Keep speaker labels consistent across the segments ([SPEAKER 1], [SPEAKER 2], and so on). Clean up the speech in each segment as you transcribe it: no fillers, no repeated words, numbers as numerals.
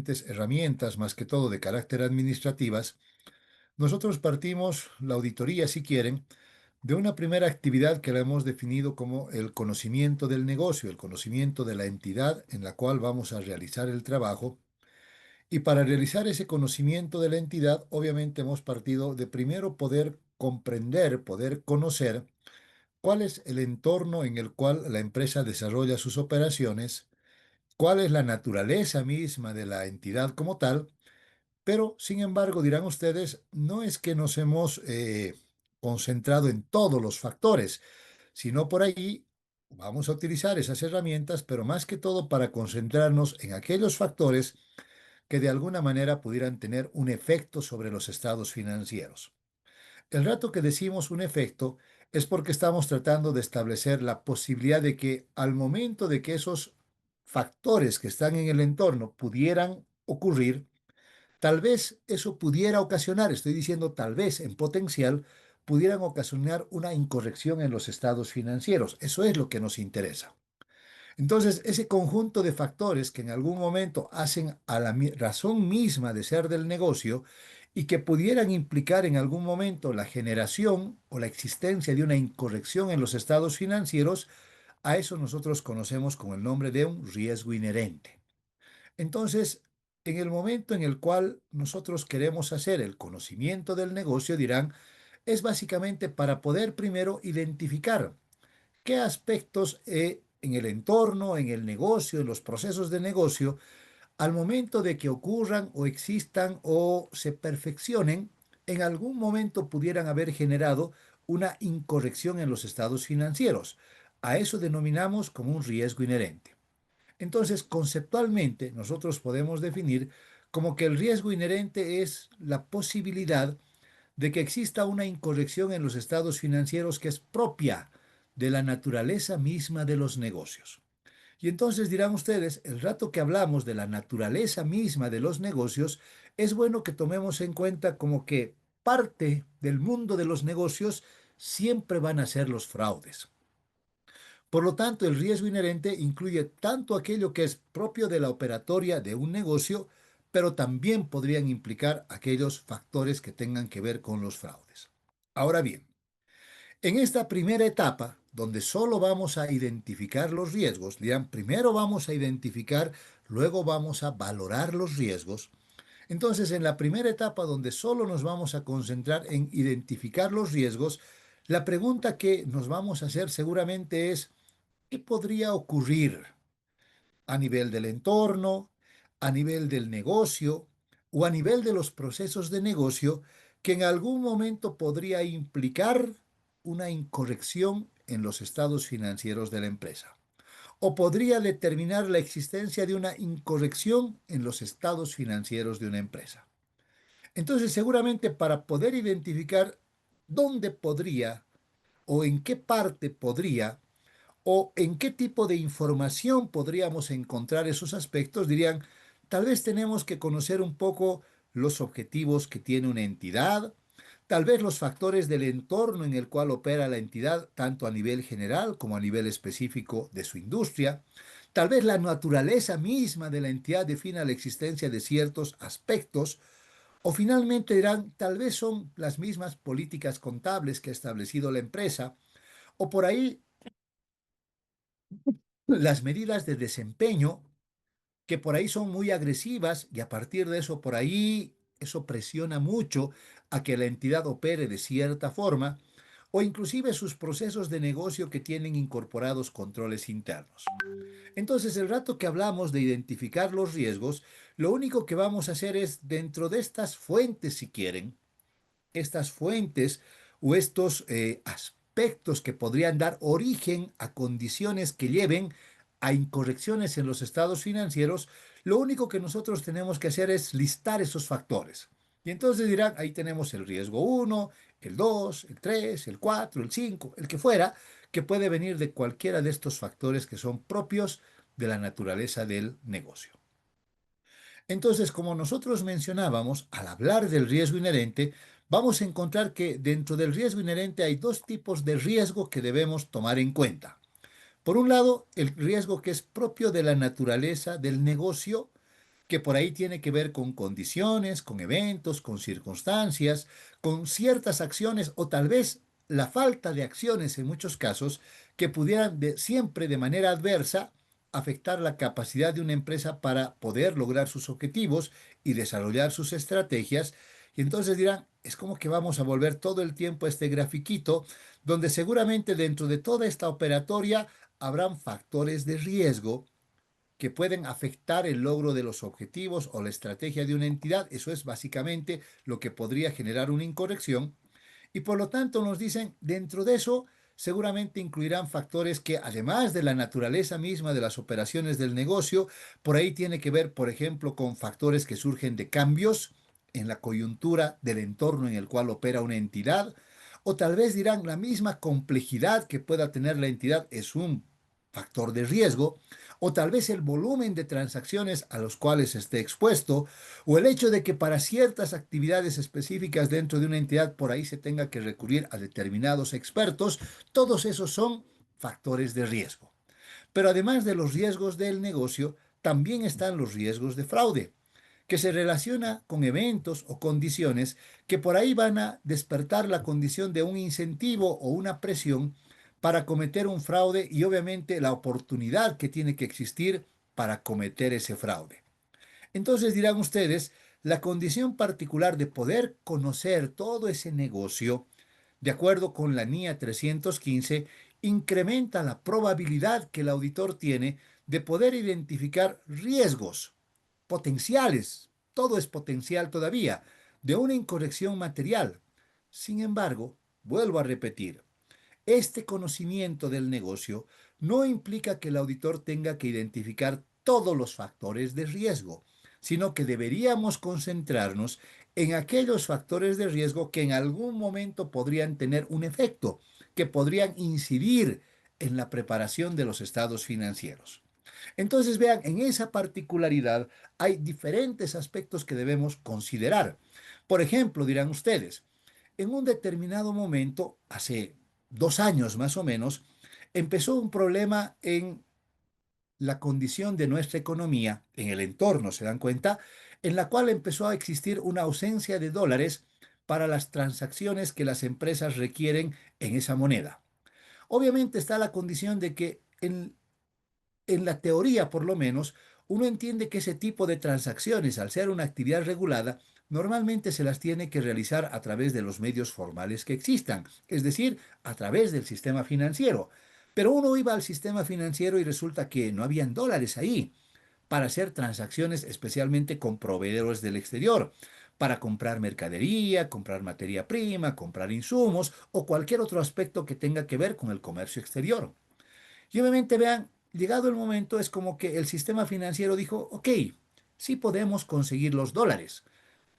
[SPEAKER 1] diferentes herramientas, más que todo de carácter administrativas, nosotros partimos la auditoría, si quieren, de una primera actividad que la hemos definido como el conocimiento del negocio, el conocimiento de la entidad en la cual vamos a realizar el trabajo. Y para realizar ese conocimiento de la entidad, obviamente hemos partido de primero poder comprender, poder conocer cuál es el entorno en el cual la empresa desarrolla sus operaciones, cuál es la naturaleza misma de la entidad como tal, pero sin embargo, dirán ustedes, no es que nos hemos concentrado en todos los factores, sino por ahí vamos a utilizar esas herramientas, pero más que todo para concentrarnos en aquellos factores que de alguna manera pudieran tener un efecto sobre los estados financieros. El rato que decimos un efecto es porque estamos tratando de establecer la posibilidad de que al momento de que esos factores que están en el entorno pudieran ocurrir, tal vez eso pudiera ocasionar, estoy diciendo tal vez en potencial, pudieran ocasionar una incorrección en los estados financieros. Eso es lo que nos interesa. Entonces, ese conjunto de factores que en algún momento hacen a la razón misma de ser del negocio y que pudieran implicar en algún momento la generación o la existencia de una incorrección en los estados financieros, a eso nosotros conocemos con el nombre de un riesgo inherente. Entonces, en el momento en el cual nosotros queremos hacer el conocimiento del negocio, dirán, es básicamente para poder primero identificar qué aspectos en el entorno, en el negocio, en los procesos de negocio, al momento de que ocurran o existan o se perfeccionen, en algún momento pudieran haber generado una incorrección en los estados financieros. A eso denominamos como un riesgo inherente. Entonces, conceptualmente, nosotros podemos definir como que el riesgo inherente es la posibilidad de que exista una incorrección en los estados financieros que es propia de la naturaleza misma de los negocios. Y entonces dirán ustedes, el rato que hablamos de la naturaleza misma de los negocios, es bueno que tomemos en cuenta como que parte del mundo de los negocios siempre van a ser los fraudes. Por lo tanto, el riesgo inherente incluye tanto aquello que es propio de la operatoria de un negocio, pero también podrían implicar aquellos factores que tengan que ver con los fraudes. Ahora bien, en esta primera etapa, donde solo vamos a identificar los riesgos, dirán, primero vamos a identificar, luego vamos a valorar los riesgos. Entonces, en la primera etapa, donde solo nos vamos a concentrar en identificar los riesgos, la pregunta que nos vamos a hacer seguramente es, ¿qué podría ocurrir a nivel del entorno, a nivel del negocio o a nivel de los procesos de negocio que en algún momento podría implicar una incorrección en los estados financieros de la empresa? O podría determinar la existencia de una incorrección en los estados financieros de una empresa. Entonces, seguramente para poder identificar dónde podría o en qué parte podría o en qué tipo de información podríamos encontrar esos aspectos, dirían, tal vez tenemos que conocer un poco los objetivos que tiene una entidad, tal vez los factores del entorno en el cual opera la entidad, tanto a nivel general como a nivel específico de su industria, tal vez la naturaleza misma de la entidad defina la existencia de ciertos aspectos, o finalmente dirán, tal vez son las mismas políticas contables que ha establecido la empresa, o por ahí las medidas de desempeño que por ahí son muy agresivas y a partir de eso por ahí eso presiona mucho a que la entidad opere de cierta forma o inclusive sus procesos de negocio que tienen incorporados controles internos. Entonces, el rato que hablamos de identificar los riesgos, lo único que vamos a hacer es dentro de estas fuentes, si quieren, estas fuentes o estos aspectos que podrían dar origen a condiciones que lleven a incorrecciones en los estados financieros, lo único que nosotros tenemos que hacer es listar esos factores. Y entonces dirán, ahí tenemos el riesgo uno, el 2, el 3, el 4, el 5, el que fuera, que puede venir de cualquiera de estos factores que son propios de la naturaleza del negocio. Entonces, como nosotros mencionábamos, al hablar del riesgo inherente, vamos a encontrar que dentro del riesgo inherente hay dos tipos de riesgo que debemos tomar en cuenta. Por un lado, el riesgo que es propio de la naturaleza del negocio, que por ahí tiene que ver con condiciones, con eventos, con circunstancias, con ciertas acciones o tal vez la falta de acciones en muchos casos que pudieran siempre de manera adversa afectar la capacidad de una empresa para poder lograr sus objetivos y desarrollar sus estrategias. Y entonces dirán, es como que vamos a volver todo el tiempo a este grafiquito, donde seguramente dentro de toda esta operatoria habrán factores de riesgo que pueden afectar el logro de los objetivos o la estrategia de una entidad. Eso es básicamente lo que podría generar una incorrección. Y por lo tanto nos dicen, dentro de eso seguramente incluirán factores que además de la naturaleza misma de las operaciones del negocio, por ahí tiene que ver, por ejemplo, con factores que surgen de cambios en la coyuntura del entorno en el cual opera una entidad, o tal vez dirán la misma complejidad que pueda tener la entidad es un factor de riesgo, o tal vez el volumen de transacciones a los cuales esté expuesto, o el hecho de que para ciertas actividades específicas dentro de una entidad por ahí se tenga que recurrir a determinados expertos, todos esos son factores de riesgo. Pero además de los riesgos del negocio, también están los riesgos de fraude, que se relaciona con eventos o condiciones que por ahí van a despertar la condición de un incentivo o una presión para cometer un fraude y obviamente la oportunidad que tiene que existir para cometer ese fraude. Entonces dirán ustedes, la condición particular de poder conocer todo ese negocio, de acuerdo con la NIA 315, incrementa la probabilidad que el auditor tiene de poder identificar riesgos potenciales, todo es potencial todavía, de una incorrección material. Sin embargo, vuelvo a repetir, este conocimiento del negocio no implica que el auditor tenga que identificar todos los factores de riesgo, sino que deberíamos concentrarnos en aquellos factores de riesgo que en algún momento podrían tener un efecto, que podrían incidir en la preparación de los estados financieros. Entonces, vean, en esa particularidad hay diferentes aspectos que debemos considerar. Por ejemplo, dirán ustedes, en un determinado momento, hace 2 años más o menos, empezó un problema en la condición de nuestra economía, en el entorno, ¿se dan cuenta? En la cual empezó a existir una ausencia de dólares para las transacciones que las empresas requieren en esa moneda. Obviamente está la condición de que en la teoría, por lo menos, uno entiende que ese tipo de transacciones, al ser una actividad regulada, normalmente se las tiene que realizar a través de los medios formales que existan, es decir, a través del sistema financiero. Pero uno iba al sistema financiero y resulta que no habían dólares ahí para hacer transacciones especialmente con proveedores del exterior, para comprar mercadería, comprar materia prima, comprar insumos o cualquier otro aspecto que tenga que ver con el comercio exterior. Y obviamente, vean, llegado el momento es como que el sistema financiero dijo, ok, sí podemos conseguir los dólares,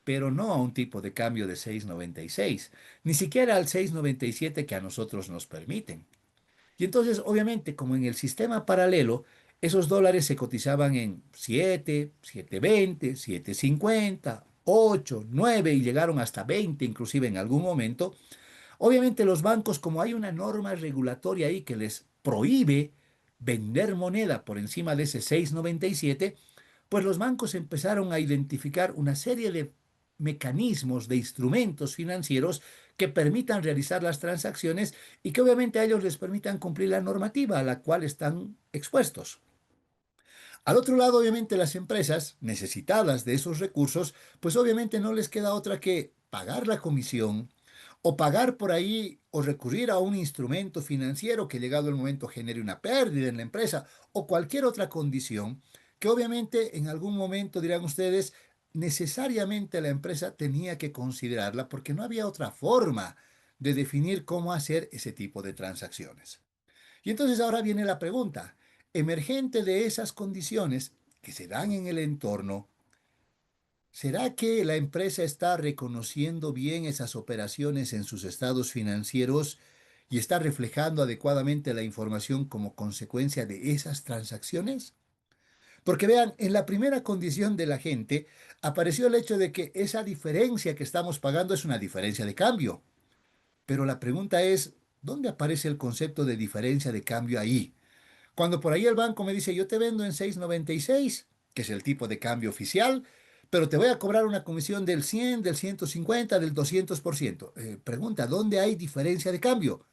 [SPEAKER 1] pero no a un tipo de cambio de 6,96, ni siquiera al 6,97 que a nosotros nos permiten. Y entonces, obviamente, como en el sistema paralelo, esos dólares se cotizaban en 7, 7,20, 7,50, 8, 9 y llegaron hasta 20 inclusive en algún momento. Obviamente los bancos, como hay una norma regulatoria ahí que les prohíbe vender moneda por encima de ese 6,97, pues los bancos empezaron a identificar una serie de mecanismos, de instrumentos financieros que permitan realizar las transacciones y que obviamente a ellos les permitan cumplir la normativa a la cual están expuestos. Al otro lado, obviamente, las empresas necesitadas de esos recursos, pues obviamente no les queda otra que pagar la comisión o pagar por ahí o recurrir a un instrumento financiero que llegado el momento genere una pérdida en la empresa o cualquier otra condición que obviamente en algún momento, dirán ustedes, necesariamente la empresa tenía que considerarla porque no había otra forma de definir cómo hacer ese tipo de transacciones. Y entonces ahora viene la pregunta, emergente de esas condiciones que se dan en el entorno, ¿será que la empresa está reconociendo bien esas operaciones en sus estados financieros y está reflejando adecuadamente la información como consecuencia de esas transacciones? Porque vean, en la primera condición de la gente apareció el hecho de que esa diferencia que estamos pagando es una diferencia de cambio. Pero la pregunta es, ¿dónde aparece el concepto de diferencia de cambio ahí? Cuando por ahí el banco me dice, yo te vendo en 6,96 que es el tipo de cambio oficial, pero te voy a cobrar una comisión del 100, del 150, del 200%. Pregunta, ¿dónde hay diferencia de cambio?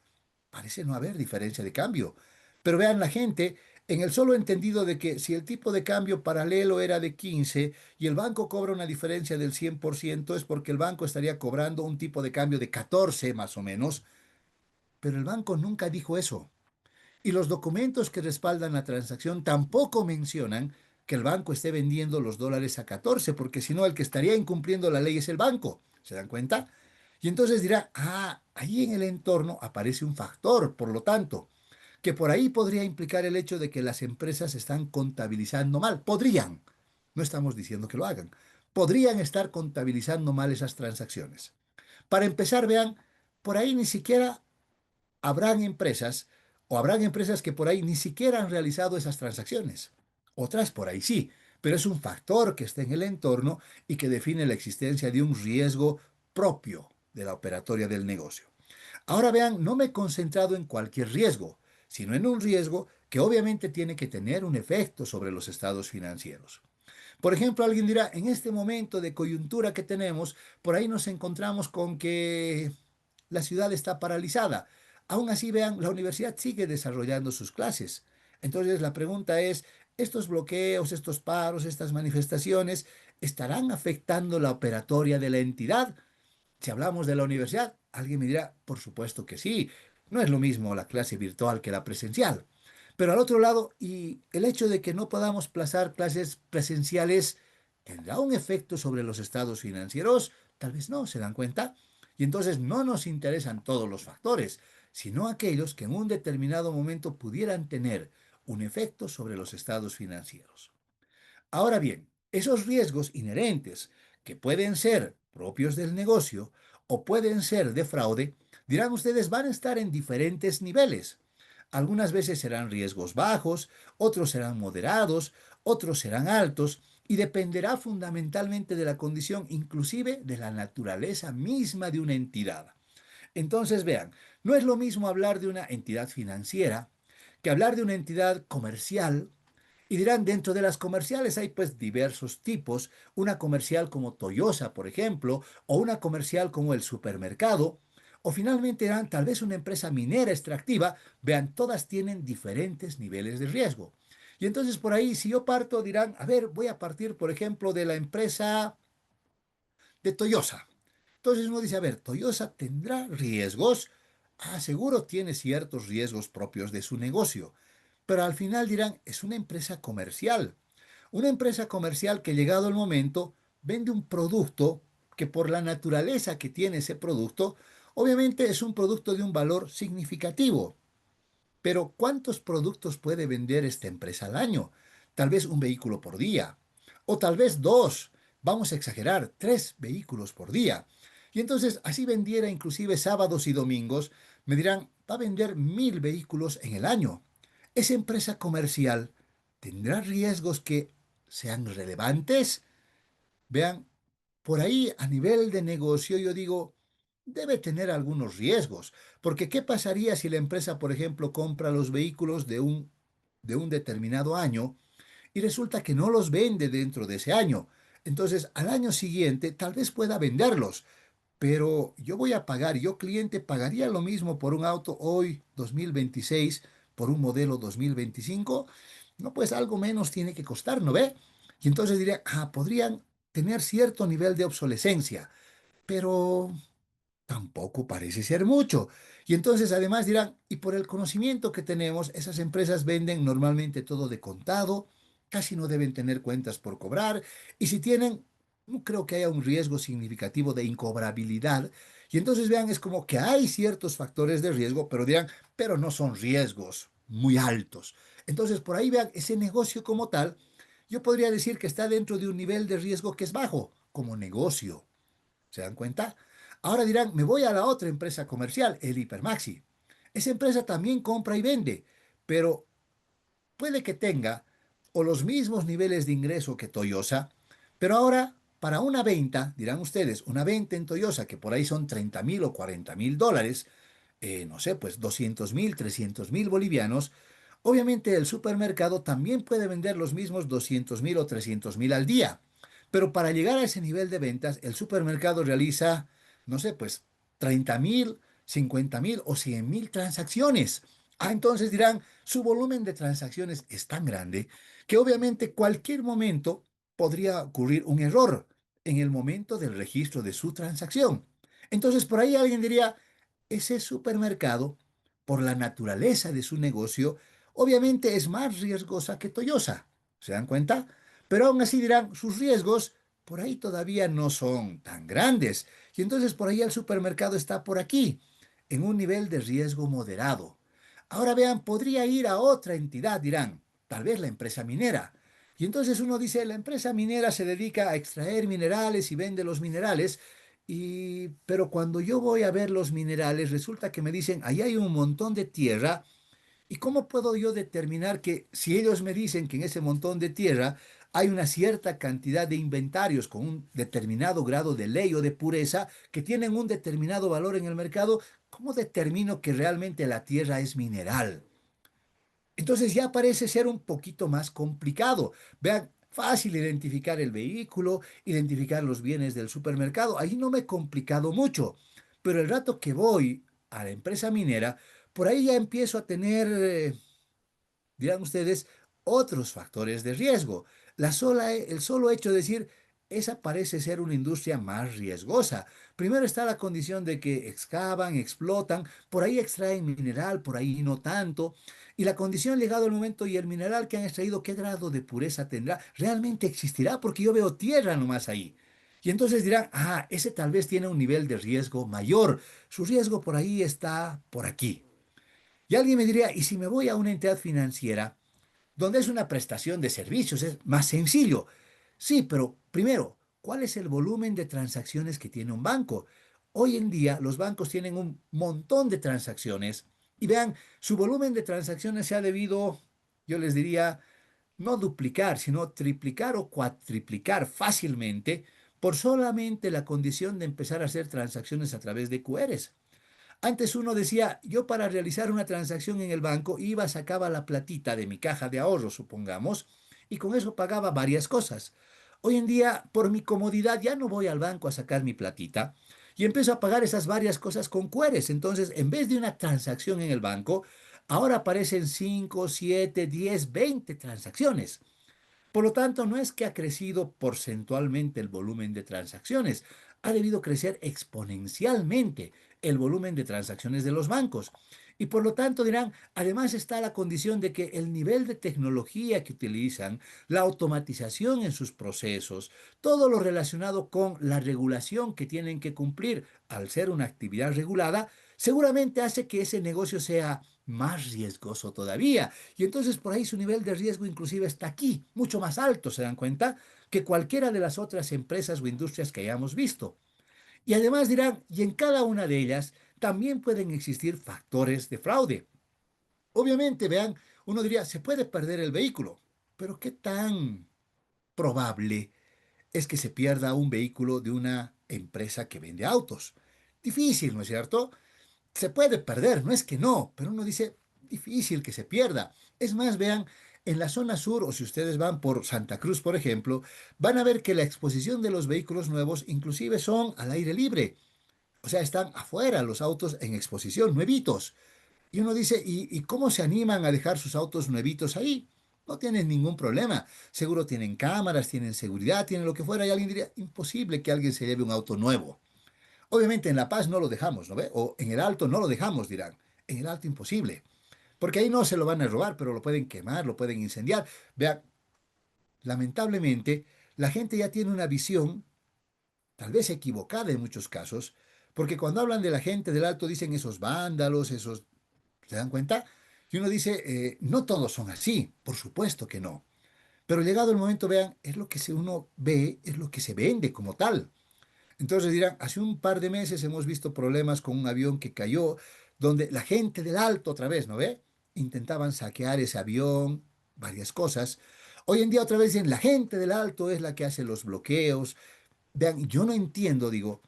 [SPEAKER 1] Parece no haber diferencia de cambio. Pero vean la gente, en el solo entendido de que si el tipo de cambio paralelo era de 15 y el banco cobra una diferencia del 100%, es porque el banco estaría cobrando un tipo de cambio de 14 más o menos, pero el banco nunca dijo eso. Y los documentos que respaldan la transacción tampoco mencionan que el banco esté vendiendo los dólares a 14, porque si no, el que estaría incumpliendo la ley es el banco. ¿Se dan cuenta? Y entonces dirá, ahí en el entorno aparece un factor, por lo tanto, que por ahí podría implicar el hecho de que las empresas están contabilizando mal. Podrían, no estamos diciendo que lo hagan, podrían estar contabilizando mal esas transacciones. Para empezar, vean, por ahí ni siquiera habrán empresas o habrán empresas que por ahí ni siquiera han realizado esas transacciones. Otras por ahí sí, pero es un factor que está en el entorno y que define la existencia de un riesgo propio de la operatoria del negocio. Ahora vean, no me he concentrado en cualquier riesgo, sino en un riesgo que obviamente tiene que tener un efecto sobre los estados financieros. Por ejemplo, alguien dirá, en este momento de coyuntura que tenemos, por ahí nos encontramos con que la ciudad está paralizada. Aún así, vean, la universidad sigue desarrollando sus clases. Entonces, la pregunta es, ¿estos bloqueos, estos paros, estas manifestaciones estarán afectando la operatoria de la entidad? Si hablamos de la universidad, alguien me dirá, por supuesto que sí, no es lo mismo la clase virtual que la presencial. Pero al otro lado, y el hecho de que no podamos plazar clases presenciales, ¿tendrá un efecto sobre los estados financieros? Tal vez no, ¿se dan cuenta? Y entonces no nos interesan todos los factores, sino aquellos que en un determinado momento pudieran tener un efecto sobre los estados financieros. Ahora bien, esos riesgos inherentes, que pueden ser propios del negocio o pueden ser de fraude, dirán ustedes, van a estar en diferentes niveles. Algunas veces serán riesgos bajos, otros serán moderados, otros serán altos, y dependerá fundamentalmente de la condición, inclusive de la naturaleza misma de una entidad. Entonces, vean, no es lo mismo hablar de una entidad financiera que hablar de una entidad comercial. Y dirán, dentro de las comerciales hay pues diversos tipos, una comercial como Toyosa, por ejemplo, o una comercial como el supermercado, o finalmente dirán, tal vez una empresa minera extractiva, vean, todas tienen diferentes niveles de riesgo. Y entonces por ahí, si yo parto, dirán, a ver, voy a partir, por ejemplo, de la empresa de Toyosa. Entonces uno dice, a ver, ¿Toyosa tendrá riesgos? Seguro tiene ciertos riesgos propios de su negocio, pero al final dirán, es una empresa comercial. Una empresa comercial que llegado el momento vende un producto que por la naturaleza que tiene ese producto, obviamente es un producto de un valor significativo. Pero ¿cuántos productos puede vender esta empresa al año? Tal vez un vehículo por día, o tal vez dos, vamos a exagerar, tres vehículos por día. Y entonces así vendiera inclusive sábados y domingos, me dirán, va a vender 1.000 vehículos en el año. Esa empresa comercial tendrá riesgos que sean relevantes. Vean, por ahí a nivel de negocio yo digo, debe tener algunos riesgos, porque ¿qué pasaría si la empresa, por ejemplo, compra los vehículos de un determinado año y resulta que no los vende dentro de ese año? Entonces, al año siguiente tal vez pueda venderlos, pero yo voy a pagar, yo cliente pagaría lo mismo por un auto hoy 2026 por un modelo 2025. No, pues algo menos tiene que costar, ¿no ve? Y entonces diría, podrían tener cierto nivel de obsolescencia, pero tampoco parece ser mucho. Y entonces además dirán, y por el conocimiento que tenemos, esas empresas venden normalmente todo de contado, casi no deben tener cuentas por cobrar, y si tienen, no creo que haya un riesgo significativo de incobrabilidad. Y entonces vean, es como que hay ciertos factores de riesgo, pero dirán, pero no son riesgos muy altos. Entonces por ahí vean, ese negocio como tal, yo podría decir que está dentro de un nivel de riesgo que es bajo, como negocio. ¿Se dan cuenta? Ahora dirán, me voy a la otra empresa comercial, el Hipermaxi. Esa empresa también compra y vende, pero puede que tenga o los mismos niveles de ingreso que Toyosa, pero ahora para una venta, dirán ustedes, una venta en Toyosa que por ahí son 30.000 o 40.000 dólares, no sé, pues 200.000, 300.000 bolivianos, Obviamente el supermercado también puede vender los mismos 200.000 o 300.000 al día, pero para llegar a ese nivel de ventas, el supermercado realiza, no sé, pues 30.000, 50.000 o 100.000 transacciones. Ah, entonces dirán, su volumen de transacciones es tan grande que obviamente cualquier momento podría ocurrir un error en el momento del registro de su transacción. Entonces por ahí alguien diría, ese supermercado, por la naturaleza de su negocio, obviamente es más riesgosa que Toyosa. ¿Se dan cuenta? Pero aún así dirán, sus riesgos por ahí todavía no son tan grandes. Y entonces por ahí el supermercado está por aquí, en un nivel de riesgo moderado. Ahora vean, podría ir a otra entidad, dirán, tal vez la empresa minera. Y entonces uno dice, la empresa minera se dedica a extraer minerales y vende los minerales, pero cuando yo voy a ver los minerales, resulta que me dicen, ahí hay un montón de tierra. ¿Y cómo puedo yo determinar que si ellos me dicen que en ese montón de tierra hay una cierta cantidad de inventarios con un determinado grado de ley o de pureza que tienen un determinado valor en el mercado, cómo determino que realmente la tierra es mineral? Entonces ya parece ser un poquito más complicado. Vean, fácil identificar el vehículo, identificar los bienes del supermercado. Ahí no me he complicado mucho. Pero el rato que voy a la empresa minera, por ahí ya empiezo a tener dirán ustedes, otros factores de riesgo. El solo hecho de decir, esa parece ser una industria más riesgosa. Primero está la condición de que excavan, explotan, por ahí extraen mineral, por ahí no tanto. Y la condición llegado el momento y el mineral que han extraído, ¿qué grado de pureza tendrá? ¿Realmente existirá? Porque yo veo tierra nomás ahí. Y entonces dirán, ah, ese tal vez tiene un nivel de riesgo mayor. Su riesgo por ahí está por aquí. Y alguien me diría, ¿y si me voy a una entidad financiera donde es una prestación de servicios? Es más sencillo. Sí, pero primero, ¿cuál es el volumen de transacciones que tiene un banco? Hoy en día los bancos tienen un montón de transacciones y vean, su volumen de transacciones se ha debido, yo les diría, no duplicar, sino triplicar o cuatriplicar fácilmente por solamente la condición de empezar a hacer transacciones a través de QRs. Antes uno decía, yo para realizar una transacción en el banco iba, sacaba la platita de mi caja de ahorro, supongamos, y con eso pagaba varias cosas. Hoy en día, por mi comodidad, ya no voy al banco a sacar mi platita y empiezo a pagar esas varias cosas con cueres. Entonces, en vez de una transacción en el banco, ahora aparecen 5, 7, 10, 20 transacciones. Por lo tanto, no es que ha crecido porcentualmente el volumen de transacciones, ha debido crecer exponencialmente el volumen de transacciones de los bancos. Y por lo tanto dirán, además está la condición de que el nivel de tecnología que utilizan, la automatización en sus procesos, todo lo relacionado con la regulación que tienen que cumplir al ser una actividad regulada, seguramente hace que ese negocio sea más riesgoso todavía. Y entonces por ahí su nivel de riesgo inclusive está aquí, mucho más alto, ¿se dan cuenta? Que cualquiera de las otras empresas o industrias que hayamos visto. Y además dirán, y en cada una de ellas también pueden existir factores de fraude. Obviamente, vean, uno diría, se puede perder el vehículo, pero ¿qué tan probable es que se pierda un vehículo de una empresa que vende autos? Difícil, ¿no es cierto? Se puede perder, no es que no, pero uno dice, difícil que se pierda. Es más, vean, en la zona sur, o si ustedes van por Santa Cruz, por ejemplo, van a ver que la exposición de los vehículos nuevos inclusive son al aire libre. O sea, están afuera los autos en exposición, nuevitos. Y uno dice, ¿y cómo se animan a dejar sus autos nuevitos ahí? No tienen ningún problema. Seguro tienen cámaras, tienen seguridad, tienen lo que fuera. Y alguien diría, imposible que alguien se lleve un auto nuevo. Obviamente en La Paz no lo dejamos, ¿no ve? O en el Alto no lo dejamos, dirán. En el Alto imposible. Porque ahí no se lo van a robar, pero lo pueden quemar, lo pueden incendiar. Vean, lamentablemente, la gente ya tiene una visión, tal vez equivocada en muchos casos, porque cuando hablan de la gente del Alto dicen esos vándalos, esos, ¿se dan cuenta? Y uno dice, no todos son así, por supuesto que no. Pero llegado el momento, vean, es lo que uno ve, es lo que se vende como tal. Entonces dirán, hace un par de meses hemos visto problemas con un avión que cayó, donde la gente del Alto, otra vez, ¿no ve? Intentaban saquear ese avión, varias cosas. Hoy en día otra vez dicen, la gente del Alto es la que hace los bloqueos. Vean, yo no entiendo, digo,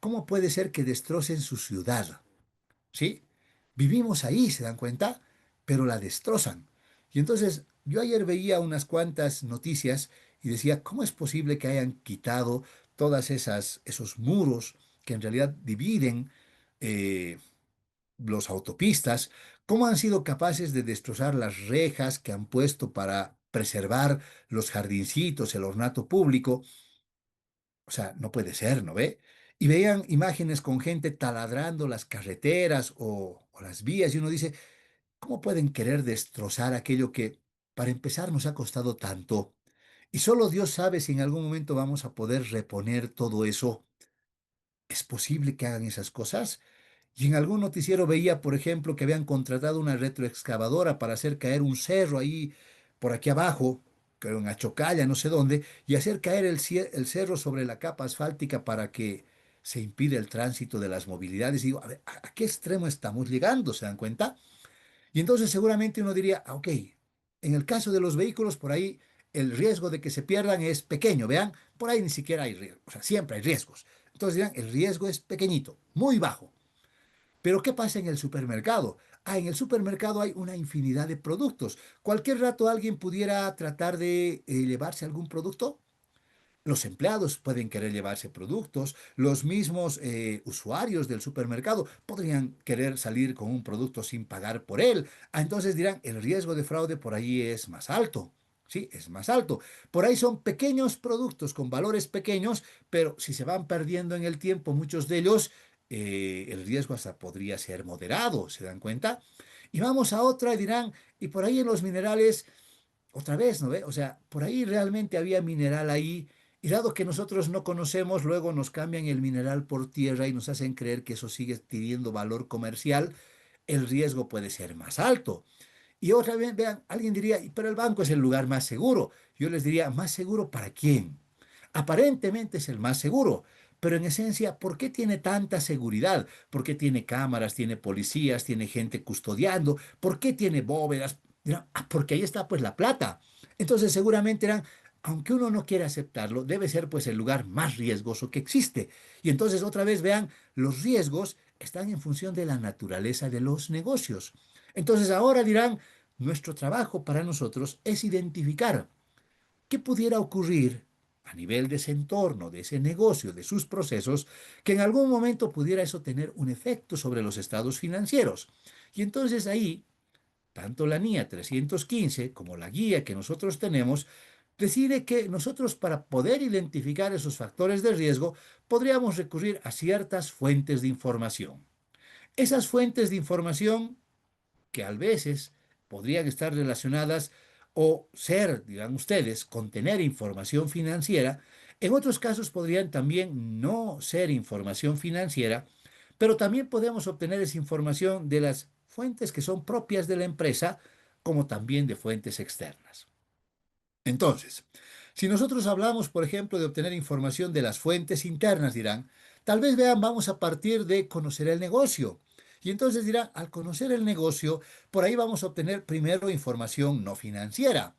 [SPEAKER 1] ¿cómo puede ser que destrocen su ciudad? ¿Sí? Vivimos ahí, ¿se dan cuenta? Pero la destrozan. Y entonces yo ayer veía unas cuantas noticias y decía, ¿cómo es posible que hayan quitado todas esos muros que en realidad dividen eh, los autopistas? ¿Cómo han sido capaces de destrozar las rejas que han puesto para preservar los jardincitos, el ornato público? O sea, no puede ser, ¿no ve? Y veían imágenes con gente taladrando las carreteras o las vías y uno dice, ¿cómo pueden querer destrozar aquello que, para empezar, nos ha costado tanto? Y solo Dios sabe si en algún momento vamos a poder reponer todo eso. ¿Es posible que hagan esas cosas? Y en algún noticiero veía, por ejemplo, que habían contratado una retroexcavadora para hacer caer un cerro ahí, por aquí abajo, creo en Achocalla, no sé dónde, y hacer caer el cerro sobre la capa asfáltica para que se impida el tránsito de las movilidades. Y digo, a ver, ¿a qué extremo estamos llegando? ¿Se dan cuenta? Y entonces seguramente uno diría, ok, en el caso de los vehículos, por ahí el riesgo de que se pierdan es pequeño, vean, por ahí ni siquiera hay riesgo, o sea, siempre hay riesgos. Entonces dirán, el riesgo es pequeñito, muy bajo. Pero ¿qué pasa en el supermercado? Ah, en el supermercado hay una infinidad de productos. Cualquier rato alguien pudiera tratar de llevarse algún producto. Los empleados pueden querer llevarse productos, los mismos usuarios del supermercado podrían querer salir con un producto sin pagar por él. Ah, entonces dirán, el riesgo de fraude por ahí es más alto. Sí, es más alto. Por ahí son pequeños productos con valores pequeños, pero si se van perdiendo en el tiempo muchos de ellos, el riesgo hasta podría ser moderado, ¿se dan cuenta? Y vamos a otra y dirán, y por ahí en los minerales otra vez, ¿no ve? O sea, por ahí realmente había mineral ahí, y dado que nosotros no conocemos, luego nos cambian el mineral por tierra y nos hacen creer que eso sigue teniendo valor comercial, el riesgo puede ser más alto. Y otra vez, vean, alguien diría, pero el banco es el lugar más seguro. Yo les diría, ¿más seguro para quién? Aparentemente es el más seguro, pero en esencia, ¿por qué tiene tanta seguridad? ¿Por qué tiene cámaras, tiene policías, tiene gente custodiando? ¿Por qué tiene bóvedas? Dirán, "Ah, porque ahí está pues la plata". Entonces seguramente eran, aunque uno no quiera aceptarlo, debe ser pues el lugar más riesgoso que existe. Y entonces otra vez vean, los riesgos están en función de la naturaleza de los negocios. Entonces ahora dirán, nuestro trabajo para nosotros es identificar qué pudiera ocurrir a nivel de ese entorno, de ese negocio, de sus procesos, que en algún momento pudiera eso tener un efecto sobre los estados financieros. Y entonces ahí, tanto la NIA 315 como la guía que nosotros tenemos, decide que nosotros para poder identificar esos factores de riesgo podríamos recurrir a ciertas fuentes de información. Esas fuentes de información que a veces podrían estar relacionadas o ser, dirán ustedes, contener información financiera, en otros casos podrían también no ser información financiera, pero también podemos obtener esa información de las fuentes que son propias de la empresa, como también de fuentes externas. Entonces, si nosotros hablamos, por ejemplo, de obtener información de las fuentes internas, dirán, tal vez vean, vamos a partir de conocer el negocio. Y entonces dirán, al conocer el negocio, por ahí vamos a obtener primero información no financiera,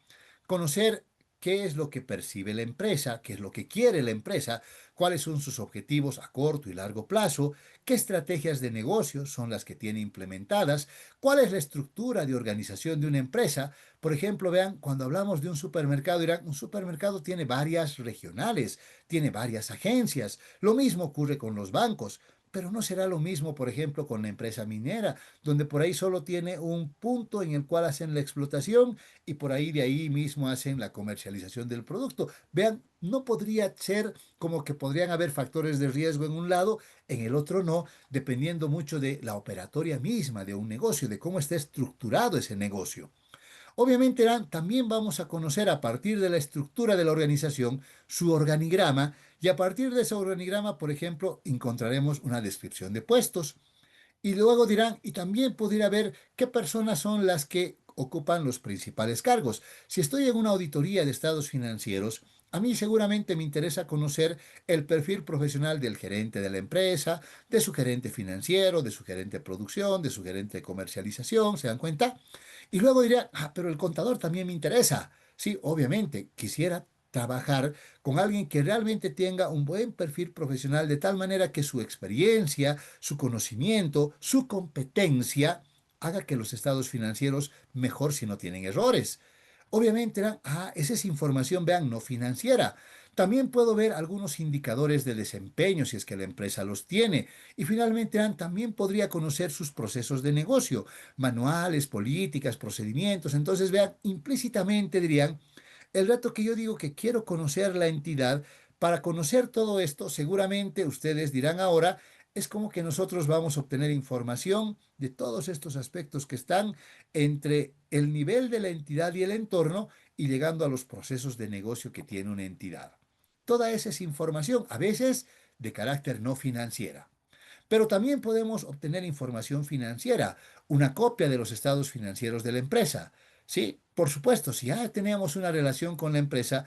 [SPEAKER 1] conocer qué es lo que percibe la empresa, qué es lo que quiere la empresa, cuáles son sus objetivos a corto y largo plazo, qué estrategias de negocio son las que tiene implementadas, cuál es la estructura de organización de una empresa. Por ejemplo, vean, cuando hablamos de un supermercado, dirán, un supermercado tiene varias regionales, tiene varias agencias. Lo mismo ocurre con los bancos. Pero no será lo mismo, por ejemplo, con la empresa minera, donde por ahí solo tiene un punto en el cual hacen la explotación y por ahí de ahí mismo hacen la comercialización del producto. Vean, no podría ser como que podrían haber factores de riesgo en un lado, en el otro no, dependiendo mucho de la operatoria misma de un negocio, de cómo está estructurado ese negocio. Obviamente también vamos a conocer a partir de la estructura de la organización su organigrama y a partir de ese organigrama, por ejemplo, encontraremos una descripción de puestos. Y luego dirán, y también pudiera ver qué personas son las que ocupan los principales cargos. Si estoy en una auditoría de estados financieros, a mí seguramente me interesa conocer el perfil profesional del gerente de la empresa, de su gerente financiero, de su gerente de producción, de su gerente de comercialización, ¿se dan cuenta? Y luego dirán, ah, pero el contador también me interesa. Sí, obviamente, quisiera trabajar con alguien que realmente tenga un buen perfil profesional de tal manera que su experiencia, su conocimiento, su competencia haga que los estados financieros mejor si no tienen errores. Obviamente, esa es información, vean, no financiera. También puedo ver algunos indicadores de desempeño si es que la empresa los tiene. Y finalmente, también podría conocer sus procesos de negocio, manuales, políticas, procedimientos. Entonces, vean, implícitamente dirían, el rato que yo digo que quiero conocer la entidad, para conocer todo esto, seguramente ustedes dirán ahora, es como que nosotros vamos a obtener información de todos estos aspectos que están entre el nivel de la entidad y el entorno y llegando a los procesos de negocio que tiene una entidad. Toda esa es información, a veces de carácter no financiera. Pero también podemos obtener información financiera, una copia de los estados financieros de la empresa. Sí, por supuesto, si ya teníamos una relación con la empresa,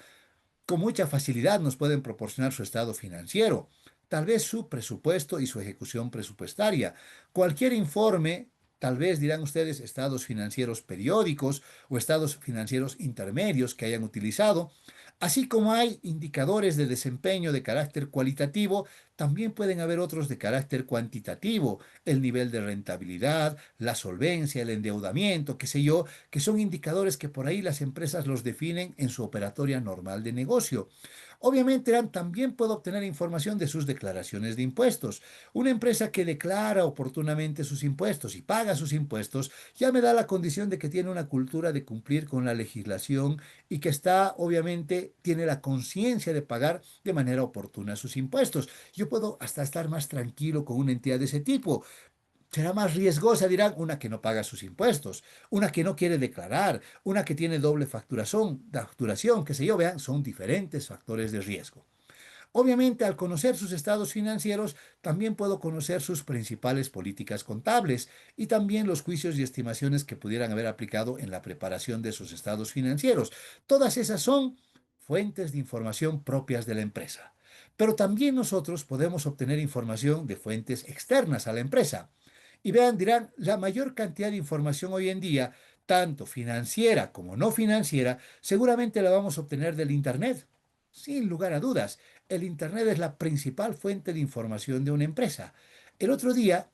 [SPEAKER 1] con mucha facilidad nos pueden proporcionar su estado financiero, tal vez su presupuesto y su ejecución presupuestaria. Cualquier informe, tal vez dirán ustedes estados financieros periódicos o estados financieros intermedios que hayan utilizado. Así como hay indicadores de desempeño de carácter cualitativo, también pueden haber otros de carácter cuantitativo, el nivel de rentabilidad, la solvencia, el endeudamiento, qué sé yo, que son indicadores que por ahí las empresas los definen en su operatoria normal de negocio. Obviamente, también puedo obtener información de sus declaraciones de impuestos. Una empresa que declara oportunamente sus impuestos y paga sus impuestos ya me da la condición de que tiene una cultura de cumplir con la legislación y que está, obviamente, tiene la conciencia de pagar de manera oportuna sus impuestos. Yo puedo hasta estar más tranquilo con una entidad de ese tipo. Será más riesgosa, dirán, una que no paga sus impuestos, una que no quiere declarar, una que tiene doble facturación, qué sé yo, vean, son diferentes factores de riesgo. Obviamente, al conocer sus estados financieros, también puedo conocer sus principales políticas contables y también los juicios y estimaciones que pudieran haber aplicado en la preparación de sus estados financieros. Todas esas son fuentes de información propias de la empresa. Pero también nosotros podemos obtener información de fuentes externas a la empresa. Y vean, dirán, la mayor cantidad de información hoy en día, tanto financiera como no financiera, seguramente la vamos a obtener del Internet. Sin lugar a dudas, el Internet es la principal fuente de información de una empresa. El otro día,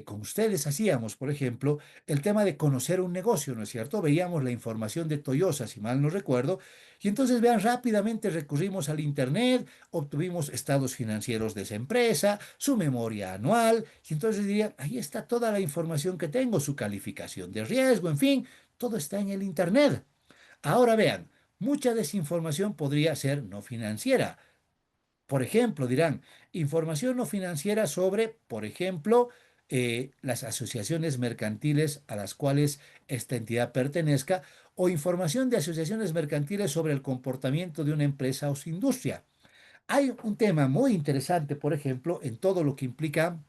[SPEAKER 1] con ustedes hacíamos, por ejemplo, el tema de conocer un negocio, ¿no es cierto? Veíamos la información de Toyosa, si mal no recuerdo, y entonces vean, rápidamente recurrimos al Internet, obtuvimos estados financieros de esa empresa, su memoria anual, y entonces dirían, ahí está toda la información que tengo, su calificación de riesgo, en fin, todo está en el Internet. Ahora vean, mucha desinformación podría ser no financiera. Por ejemplo, dirán, información no financiera sobre, por ejemplo, las asociaciones mercantiles a las cuales esta entidad pertenezca o información de asociaciones mercantiles sobre el comportamiento de una empresa o su industria. Hay un tema muy interesante, por ejemplo, en todo lo que implica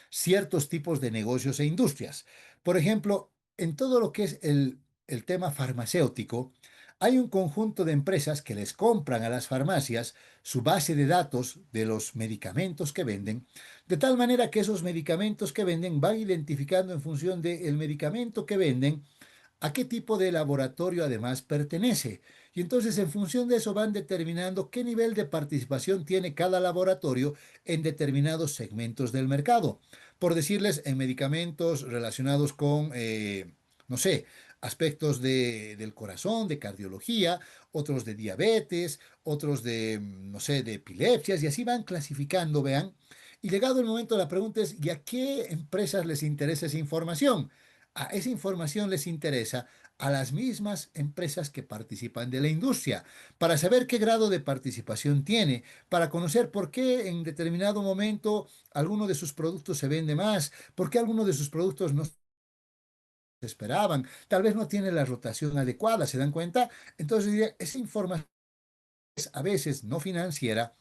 [SPEAKER 1] ciertos tipos de negocios e industrias. Por ejemplo, en todo lo que es el tema farmacéutico, hay un conjunto de empresas que les compran a las farmacias su base de datos de los medicamentos que venden, de tal manera que esos medicamentos que venden van identificando en función del medicamento que venden a qué tipo de laboratorio además pertenece. Y entonces en función de eso van determinando qué nivel de participación tiene cada laboratorio en determinados segmentos del mercado. Por decirles, en medicamentos relacionados con, no sé, aspectos del corazón, de cardiología, otros de diabetes, otros de, no sé, de epilepsias, y así van clasificando, vean. Y llegado el momento, la pregunta es, ¿y a qué empresas les interesa esa información? A esa información les interesa a las mismas empresas que participan de la industria, para saber qué grado de participación tiene, para conocer por qué en determinado momento alguno de sus productos se vende más, por qué alguno de sus productos no se esperaban, tal vez no tiene la rotación adecuada, ¿se dan cuenta? Entonces diría, esa información es a veces no financiera,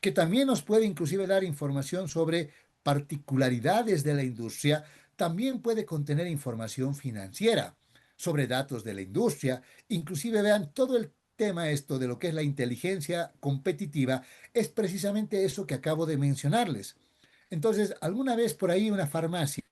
[SPEAKER 1] que también nos puede inclusive dar información sobre particularidades de la industria, también puede contener información financiera sobre datos de la industria, inclusive vean todo el tema esto de lo que es la inteligencia competitiva, es precisamente eso que acabo de mencionarles. Entonces, alguna vez por ahí una farmacia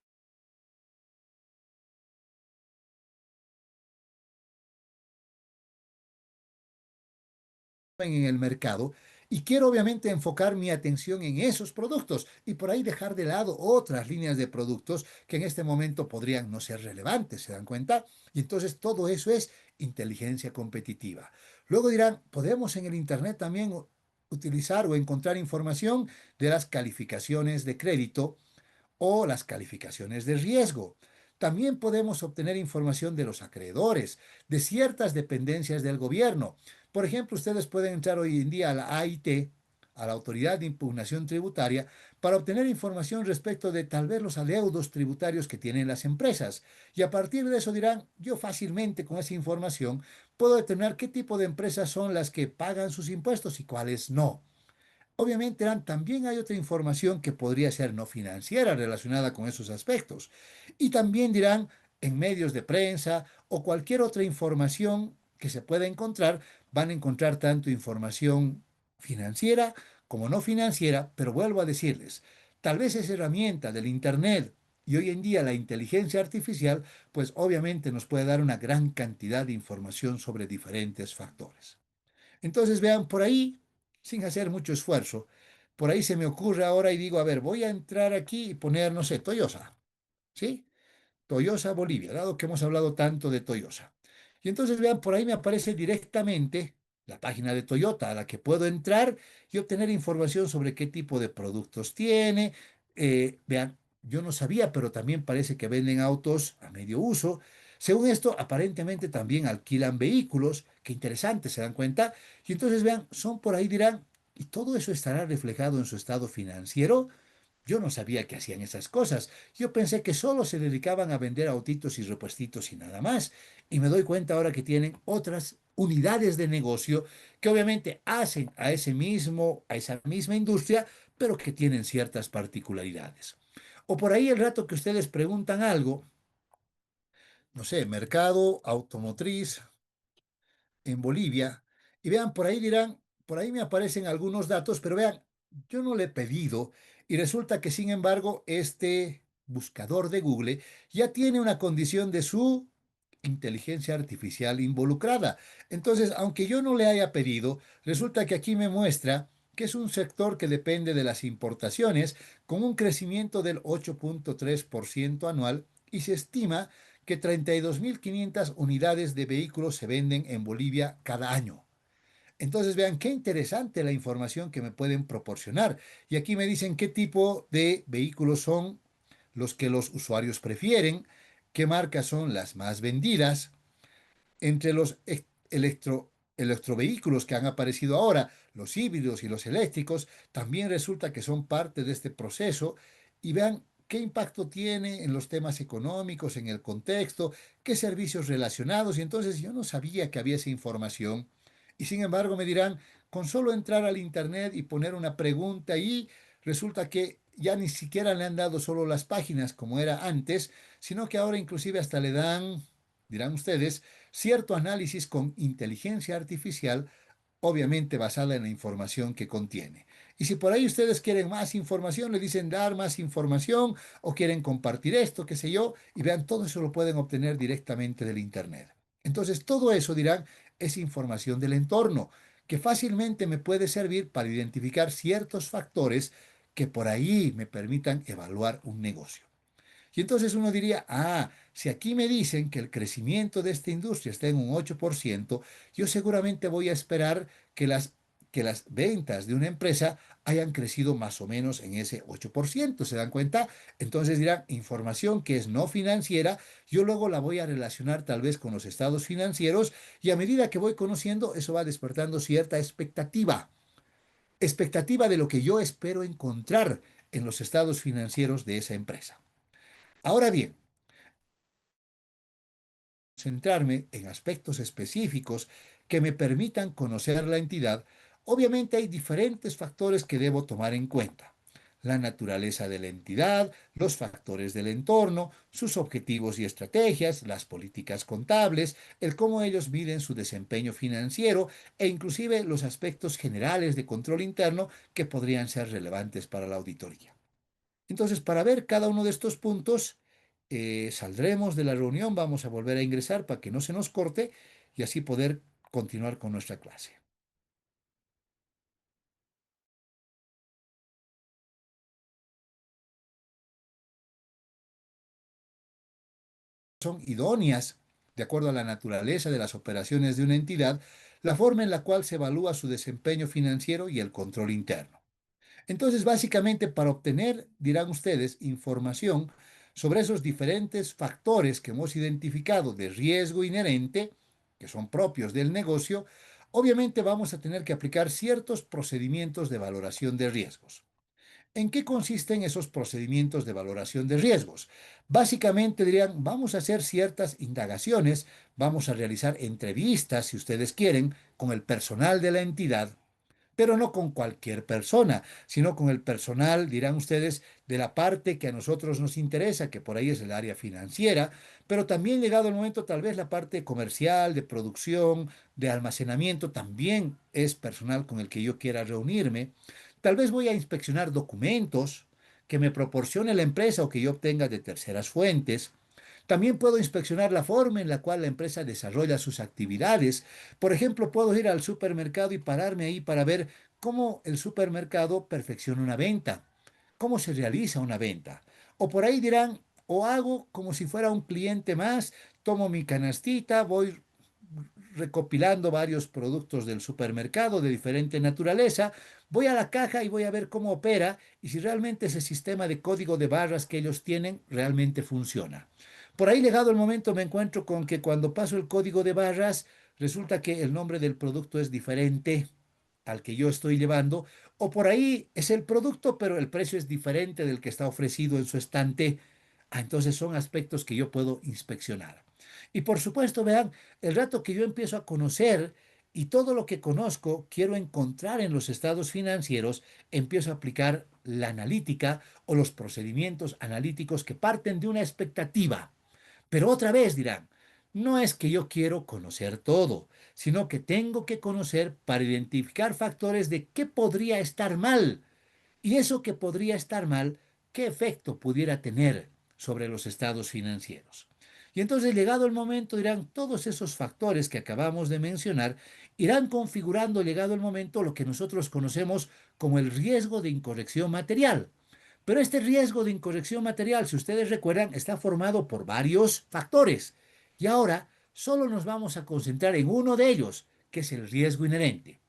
[SPEAKER 1] en el mercado y quiero obviamente enfocar mi atención en esos productos y por ahí dejar de lado otras líneas de productos que en este momento podrían no ser relevantes, ¿se dan cuenta? Y entonces todo eso es inteligencia competitiva. Luego dirán, podemos en el Internet también utilizar o encontrar información de las calificaciones de crédito o las calificaciones de riesgo. También podemos obtener información de los acreedores, de ciertas dependencias del gobierno. Por ejemplo, ustedes pueden entrar hoy en día a la AIT, a la Autoridad de Impugnación Tributaria, para obtener información respecto de tal vez los adeudos tributarios que tienen las empresas. Y a partir de eso dirán, yo fácilmente con esa información puedo determinar qué tipo de empresas son las que pagan sus impuestos y cuáles no. Obviamente, también hay otra información que podría ser no financiera relacionada con esos aspectos. Y también dirán en medios de prensa o cualquier otra información que se pueda encontrar, van a encontrar tanto información financiera como no financiera, pero vuelvo a decirles, tal vez esa herramienta del Internet y hoy en día la inteligencia artificial, pues obviamente nos puede dar una gran cantidad de información sobre diferentes factores. Entonces, vean, por ahí, sin hacer mucho esfuerzo, por ahí se me ocurre ahora y digo, a ver, voy a entrar aquí y poner, no sé, Toyosa, ¿sí? Toyosa Bolivia, dado que hemos hablado tanto de Toyosa. Y entonces, vean, por ahí me aparece directamente la página de Toyota a la que puedo entrar y obtener información sobre qué tipo de productos tiene. Vean, yo no sabía, pero también parece que venden autos a medio uso. Según esto, aparentemente también alquilan vehículos. Qué interesante, ¿se dan cuenta? Y entonces, vean, son por ahí, dirán, ¿y todo eso estará reflejado en su estado financiero? Yo no sabía que hacían esas cosas. Yo pensé que solo se dedicaban a vender autitos y repuestitos y nada más. Y me doy cuenta ahora que tienen otras unidades de negocio que obviamente hacen a esa misma industria, pero que tienen ciertas particularidades. O por ahí el rato que ustedes preguntan algo, no sé, mercado automotriz, en Bolivia. Y vean, por ahí dirán, por ahí me aparecen algunos datos, pero vean, yo no le he pedido y resulta que sin embargo este buscador de Google ya tiene una condición de su inteligencia artificial involucrada. Entonces, aunque yo no le haya pedido, resulta que aquí me muestra que es un sector que depende de las importaciones con un crecimiento del 8,3% anual y se estima que 32.500 unidades de vehículos se venden en Bolivia cada año. Entonces, vean qué interesante la información que me pueden proporcionar. Y aquí me dicen qué tipo de vehículos son los que los usuarios prefieren, qué marcas son las más vendidas, entre los electrovehículos que han aparecido ahora, los híbridos y los eléctricos, también resulta que son parte de este proceso y vean qué impacto tiene en los temas económicos, en el contexto, qué servicios relacionados. Y entonces yo no sabía que había esa información. Y sin embargo me dirán, con solo entrar al Internet y poner una pregunta ahí, resulta que ya ni siquiera le han dado solo las páginas como era antes, sino que ahora inclusive hasta le dan, dirán ustedes, cierto análisis con inteligencia artificial, obviamente basada en la información que contiene. Y si por ahí ustedes quieren más información, le dicen dar más información o quieren compartir esto, qué sé yo, y vean, todo eso lo pueden obtener directamente del Internet. Entonces, todo eso, dirán, es información del entorno, que fácilmente me puede servir para identificar ciertos factores que por ahí me permitan evaluar un negocio. Y entonces uno diría, si aquí me dicen que el crecimiento de esta industria está en un 8%, yo seguramente voy a esperar que las ventas de una empresa hayan crecido más o menos en ese 8%. ¿Se dan cuenta? Entonces dirán, información que es no financiera, yo luego la voy a relacionar tal vez con los estados financieros y a medida que voy conociendo, eso va despertando cierta expectativa de lo que yo espero encontrar en los estados financieros de esa empresa. Ahora bien, centrarme en aspectos específicos que me permitan conocer la entidad, obviamente hay diferentes factores que debo tomar en cuenta. La naturaleza de la entidad, los factores del entorno, sus objetivos y estrategias, las políticas contables, el cómo ellos miden su desempeño financiero e inclusive los aspectos generales de control interno que podrían ser relevantes para la auditoría. Entonces, para ver cada uno de estos puntos, saldremos de la reunión, vamos a volver a ingresar para que no se nos corte y así poder continuar con nuestra clase. son idóneas, de acuerdo a la naturaleza de las operaciones de una entidad, la forma en la cual se evalúa su desempeño financiero y el control interno. Entonces, básicamente, para obtener, dirán ustedes, información sobre esos diferentes factores que hemos identificado de riesgo inherente, que son propios del negocio, obviamente vamos a tener que aplicar ciertos procedimientos de valoración de riesgos. ¿En qué consisten esos procedimientos de valoración de riesgos? Básicamente dirían, vamos a hacer ciertas indagaciones, vamos a realizar entrevistas, si ustedes quieren, con el personal de la entidad, pero no con cualquier persona, sino con el personal, dirán ustedes, de la parte que a nosotros nos interesa, que por ahí es el área financiera, pero también llegado el momento, tal vez la parte comercial, de producción, de almacenamiento, también es personal con el que yo quiera reunirme. Tal vez voy a inspeccionar documentos que me proporcione la empresa o que yo obtenga de terceras fuentes. También puedo inspeccionar la forma en la cual la empresa desarrolla sus actividades. Por ejemplo, puedo ir al supermercado y pararme ahí para ver cómo el supermercado perfecciona una venta, cómo se realiza una venta. O por ahí dirán, o hago como si fuera un cliente más, tomo mi canastita, voy recopilando varios productos del supermercado de diferente naturaleza, voy a la caja y voy a ver cómo opera y si realmente ese sistema de código de barras que ellos tienen realmente funciona. Por ahí llegado el momento me encuentro con que cuando paso el código de barras resulta que el nombre del producto es diferente al que yo estoy llevando, o por ahí es el producto, pero el precio es diferente del que está ofrecido en su estante. Entonces son aspectos que yo puedo inspeccionar. Y por supuesto, vean, el rato que yo empiezo a conocer y todo lo que conozco quiero encontrar en los estados financieros, empiezo a aplicar la analítica o los procedimientos analíticos que parten de una expectativa. Pero otra vez dirán, no es que yo quiero conocer todo, sino que tengo que conocer para identificar factores de qué podría estar mal y eso que podría estar mal, qué efecto pudiera tener sobre los estados financieros. Y entonces, llegado el momento, dirán, todos esos factores que acabamos de mencionar irán configurando, llegado el momento, lo que nosotros conocemos como el riesgo de incorrección material. Pero este riesgo de incorrección material, si ustedes recuerdan, está formado por varios factores. Y ahora solo nos vamos a concentrar en uno de ellos, que es el riesgo inherente.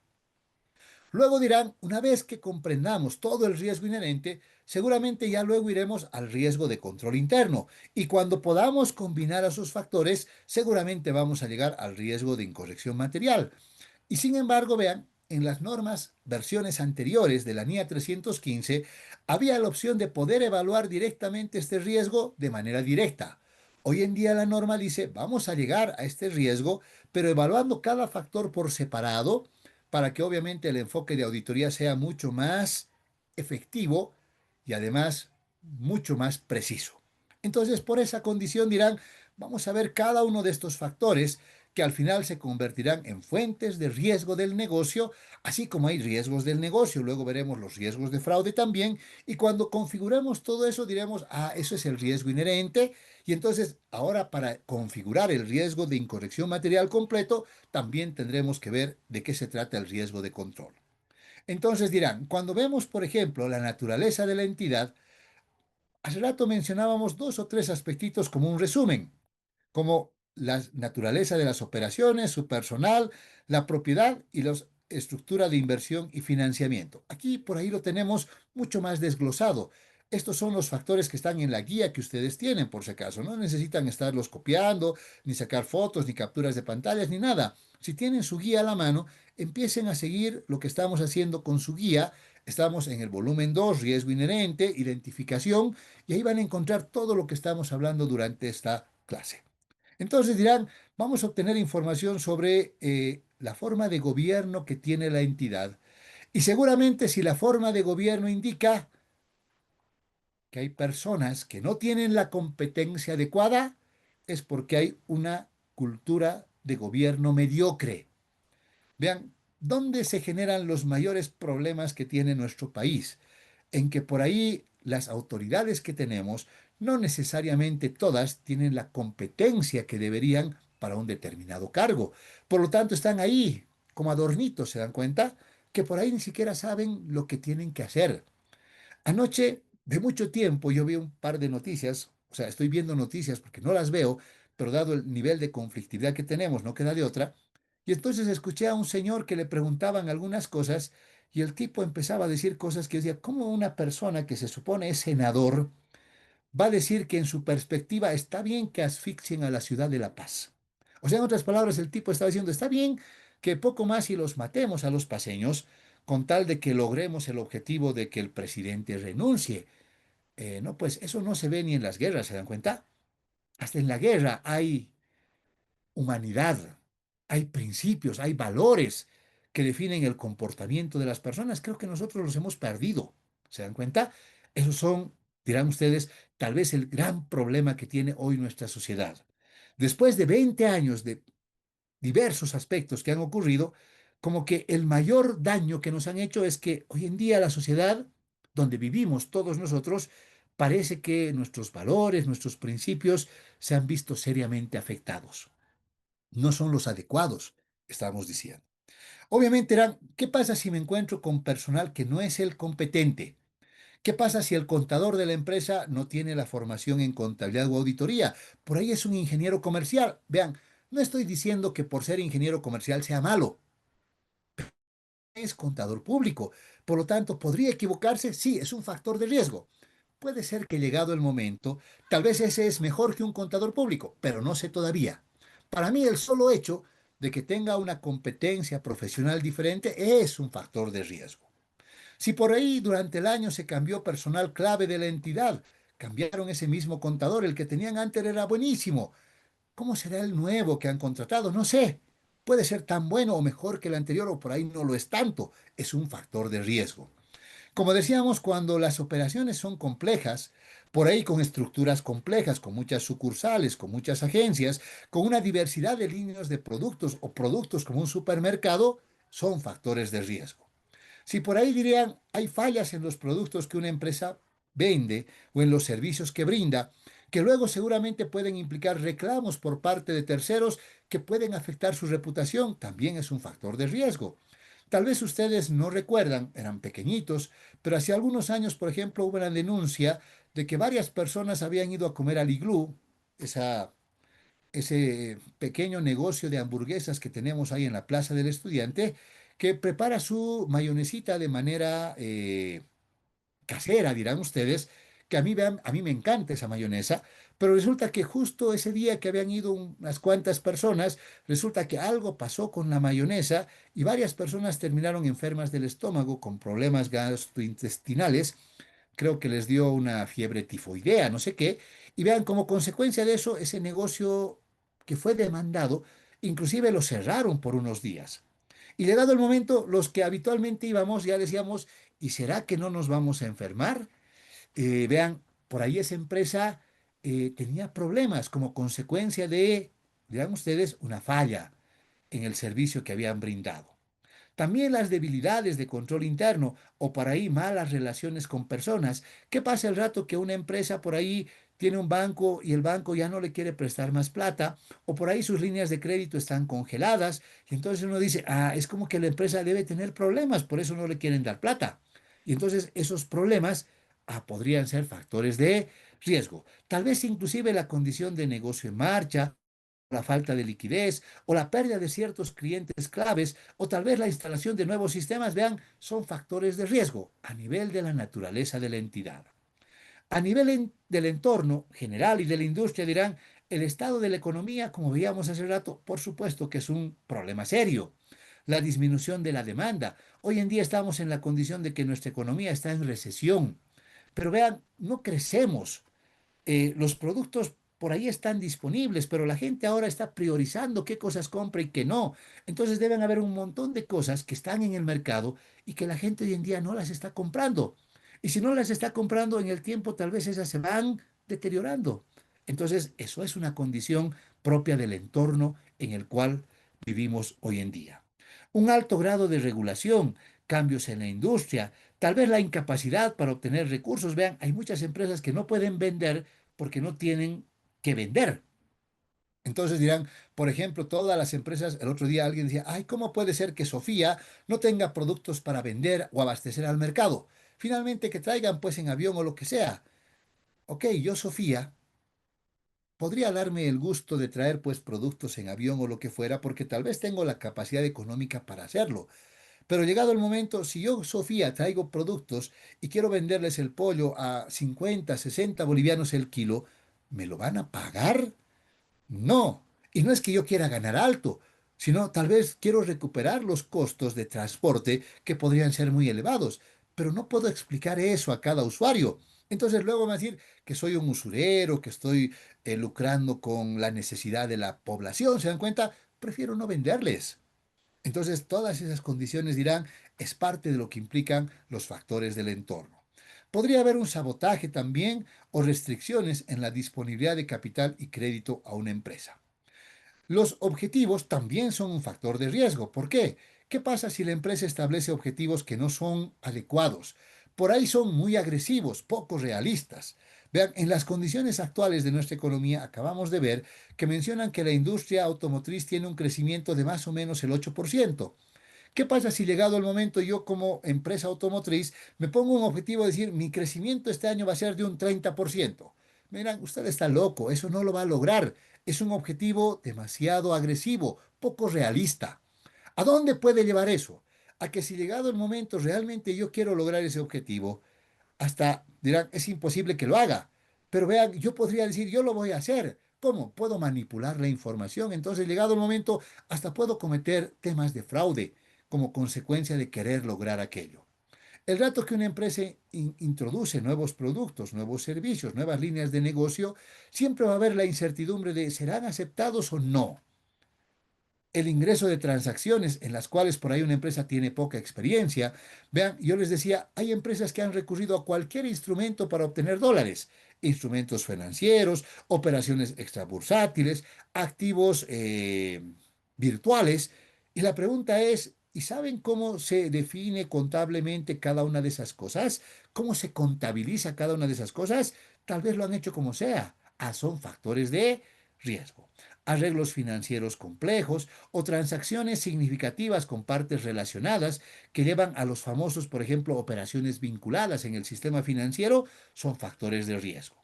[SPEAKER 1] Luego dirán, una vez que comprendamos todo el riesgo inherente, seguramente ya luego iremos al riesgo de control interno. Y cuando podamos combinar a esos factores, seguramente vamos a llegar al riesgo de incorrección material. Y sin embargo, vean, en las normas, versiones anteriores de la NIA 315, había la opción de poder evaluar directamente este riesgo de manera directa. Hoy en día la norma dice, vamos a llegar a este riesgo, pero evaluando cada factor por separado para que obviamente el enfoque de auditoría sea mucho más efectivo y además mucho más preciso. Entonces, por esa condición dirán, vamos a ver cada uno de estos factores que al final se convertirán en fuentes de riesgo del negocio, así como hay riesgos del negocio. Luego veremos los riesgos de fraude también. Y cuando configuremos todo eso, diremos, eso es el riesgo inherente. Y entonces, ahora para configurar el riesgo de incorrección material completo, también tendremos que ver de qué se trata el riesgo de control. Entonces dirán, cuando vemos, por ejemplo, la naturaleza de la entidad, hace rato mencionábamos dos o tres aspectitos como un resumen como la naturaleza de las operaciones, su personal, la propiedad y la estructura de inversión y financiamiento. Aquí por ahí lo tenemos mucho más desglosado. Estos son los factores que están en la guía que ustedes tienen, por si acaso. No necesitan estarlos copiando, ni sacar fotos, ni capturas de pantallas, ni nada. Si tienen su guía a la mano, empiecen a seguir lo que estamos haciendo con su guía. Estamos en el volumen 2, riesgo inherente, identificación, y ahí van a encontrar todo lo que estamos hablando durante esta clase. Entonces dirán, vamos a obtener información sobre la forma de gobierno que tiene la entidad. Y seguramente si la forma de gobierno indica que hay personas que no tienen la competencia adecuada, es porque hay una cultura de gobierno mediocre. Vean, ¿dónde se generan los mayores problemas que tiene nuestro país? En que por ahí las autoridades que tenemos, no necesariamente todas tienen la competencia que deberían para un determinado cargo. Por lo tanto, están ahí como adornitos, ¿se dan cuenta? Que por ahí ni siquiera saben lo que tienen que hacer. Anoche, de mucho tiempo, yo vi un par de noticias, o sea, estoy viendo noticias porque no las veo, pero dado el nivel de conflictividad que tenemos, no queda de otra. Y entonces escuché a un señor que le preguntaban algunas cosas y el tipo empezaba a decir cosas que decía, ¿cómo una persona que se supone es senador va a decir que en su perspectiva está bien que asfixien a la ciudad de La Paz? O sea, en otras palabras, el tipo estaba diciendo, está bien que poco más y los matemos a los paseños con tal de que logremos el objetivo de que el presidente renuncie. No, pues eso no se ve ni en las guerras, ¿se dan cuenta? Hasta en la guerra hay humanidad, hay principios, hay valores que definen el comportamiento de las personas. Creo que nosotros los hemos perdido. ¿Se dan cuenta? Esos son, dirán ustedes, tal vez el gran problema que tiene hoy nuestra sociedad. Después de 20 años de diversos aspectos que han ocurrido, como que el mayor daño que nos han hecho es que hoy en día la sociedad donde vivimos todos nosotros, parece que nuestros valores, nuestros principios se han visto seriamente afectados. No son los adecuados, estamos diciendo. Obviamente eran, ¿qué pasa si me encuentro con personal que no es el competente? ¿Qué pasa si el contador de la empresa no tiene la formación en contabilidad o auditoría? Por ahí es un ingeniero comercial. Vean, no estoy diciendo que por ser ingeniero comercial sea malo, es contador público. Por lo tanto, ¿podría equivocarse? Sí, es un factor de riesgo. Puede ser que llegado el momento, tal vez ese es mejor que un contador público, pero no sé todavía. Para mí, el solo hecho de que tenga una competencia profesional diferente es un factor de riesgo. Si por ahí durante el año se cambió personal clave de la entidad, cambiaron ese mismo contador, el que tenían antes era buenísimo. ¿Cómo será el nuevo que han contratado? No sé. Puede ser tan bueno o mejor que el anterior o por ahí no lo es tanto. Es un factor de riesgo. Como decíamos, cuando las operaciones son complejas, por ahí con estructuras complejas, con muchas sucursales, con muchas agencias, con una diversidad de líneas de productos o productos como un supermercado, son factores de riesgo. Si por ahí dirían, hay fallas en los productos que una empresa vende o en los servicios que brinda, que luego seguramente pueden implicar reclamos por parte de terceros que pueden afectar su reputación, también es un factor de riesgo. Tal vez ustedes no recuerdan, eran pequeñitos, pero hace algunos años, por ejemplo, hubo una denuncia de que varias personas habían ido a comer al Iglú, esa ese pequeño negocio de hamburguesas que tenemos ahí en la Plaza del Estudiante, que prepara su mayonesita de manera casera, dirán ustedes, que a mí, vean, a mí me encanta esa mayonesa, pero resulta que justo ese día que habían ido unas cuantas personas, resulta que algo pasó con la mayonesa y varias personas terminaron enfermas del estómago con problemas gastrointestinales, creo que les dio una fiebre tifoidea, no sé qué, y vean, como consecuencia de eso, ese negocio que fue demandado, inclusive lo cerraron por unos días. Y llegado el momento, los que habitualmente íbamos ya decíamos, ¿y será que no nos vamos a enfermar? Vean, por ahí esa empresa tenía problemas como consecuencia de, dirán ustedes, una falla en el servicio que habían brindado. También las debilidades de control interno o por ahí malas relaciones con personas. ¿Qué pasa el rato que una empresa por ahí tiene un banco y el banco ya no le quiere prestar más plata o por ahí sus líneas de crédito están congeladas y entonces uno dice, ah, es como que la empresa debe tener problemas, por eso no le quieren dar plata. Y entonces esos problemas podrían ser factores de riesgo. Tal vez inclusive la condición de negocio en marcha, la falta de liquidez o la pérdida de ciertos clientes claves o tal vez la instalación de nuevos sistemas, vean, son factores de riesgo a nivel de la naturaleza de la entidad. A nivel del entorno general y de la industria dirán, el estado de la economía, como veíamos hace rato, por supuesto que es un problema serio. La disminución de la demanda. Hoy en día estamos en la condición de que nuestra economía está en recesión. Pero vean, no crecemos, los productos por ahí están disponibles, pero la gente ahora está priorizando qué cosas compra y qué no. Entonces deben haber un montón de cosas que están en el mercado y que la gente hoy en día no las está comprando. Y si no las está comprando en el tiempo, tal vez esas se van deteriorando. Entonces, eso es una condición propia del entorno en el cual vivimos hoy en día. Un alto grado de regulación, cambios en la industria, tal vez la incapacidad para obtener recursos. Vean, hay muchas empresas que no pueden vender porque no tienen que vender. Entonces dirán, por ejemplo, todas las empresas, el otro día alguien decía, ay, ¿cómo puede ser que Sofía no tenga productos para vender o abastecer al mercado? Finalmente que traigan pues en avión o lo que sea. Ok, yo Sofía podría darme el gusto de traer pues productos en avión o lo que fuera, porque tal vez tengo la capacidad económica para hacerlo. Pero llegado el momento, si yo, Sofía, traigo productos y quiero venderles el pollo a 50, 60 bolivianos el kilo, ¿me lo van a pagar? No, y no es que yo quiera ganar alto, sino tal vez quiero recuperar los costos de transporte que podrían ser muy elevados, pero no puedo explicar eso a cada usuario. Entonces luego van a decir que soy un usurero, que estoy lucrando con la necesidad de la población. ¿Se dan cuenta? Prefiero no venderles. Entonces todas esas condiciones dirán es parte de lo que implican los factores del entorno. Podría haber un sabotaje también o restricciones en la disponibilidad de capital y crédito a una empresa. Los objetivos también son un factor de riesgo. ¿Por qué? ¿Qué pasa si la empresa establece objetivos que no son adecuados? Por ahí son muy agresivos, poco realistas. Vean, en las condiciones actuales de nuestra economía acabamos de ver que mencionan que la industria automotriz tiene un crecimiento de más o menos el 8%. ¿Qué pasa si llegado el momento yo como empresa automotriz me pongo un objetivo de decir mi crecimiento este año va a ser de un 30%? Me dirán, usted está loco, eso no lo va a lograr. Es un objetivo demasiado agresivo, poco realista. ¿A dónde puede llevar eso? A que si llegado el momento realmente yo quiero lograr ese objetivo, hasta dirán, es imposible que lo haga. Pero vean, yo podría decir, yo lo voy a hacer. ¿Cómo? Puedo manipular la información. Entonces, llegado el momento, hasta puedo cometer temas de fraude como consecuencia de querer lograr aquello. El rato que una empresa introduce nuevos productos, nuevos servicios, nuevas líneas de negocio, siempre va a haber la incertidumbre de serán aceptados o no. El ingreso de transacciones en las cuales por ahí una empresa tiene poca experiencia. Vean, yo les decía, hay empresas que han recurrido a cualquier instrumento para obtener dólares, instrumentos financieros, operaciones extrabursátiles, activos virtuales. Y la pregunta es, ¿y saben cómo se define contablemente cada una de esas cosas? ¿Cómo se contabiliza cada una de esas cosas? Tal vez lo han hecho como sea. Ah, son factores de riesgo. Arreglos financieros complejos o transacciones significativas con partes relacionadas que llevan a los famosos, por ejemplo, operaciones vinculadas en el sistema financiero, son factores de riesgo.